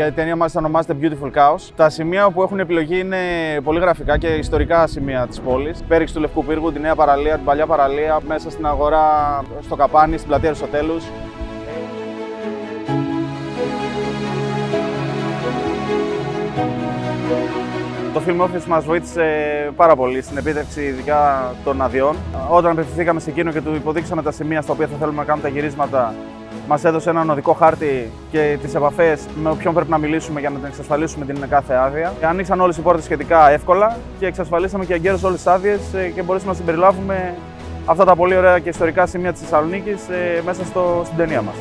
Η ταινία μας ονομάζεται Beautiful Chaos. Τα σημεία που έχουν επιλογή είναι πολύ γραφικά και ιστορικά σημεία της πόλης. Πέριξη του Λευκού Πύργου, τη νέα παραλία, την παλιά παραλία, μέσα στην αγορά, στο Καπάνι, στην πλατεία Αριστοτέλους. Το Film Office μας βοήθησε πάρα πολύ στην επίτευξη ειδικά των αδειών. Όταν απευθυνθήκαμε σε εκείνο και του υποδείξαμε τα σημεία στα οποία θα θέλουμε να κάνουμε τα γυρίσματα, μας έδωσε έναν οδικό χάρτη και τις επαφές με όποιον πρέπει να μιλήσουμε για να την εξασφαλίσουμε την κάθε άδεια. Ανοίξαν όλες οι πόρτες σχετικά εύκολα και εξασφαλίσαμε και εγκαίρως όλες τις άδειες και μπορέσαμε να συμπεριλάβουμε αυτά τα πολύ ωραία και ιστορικά σημεία της Θεσσαλονίκης μέσα στην ταινία μας.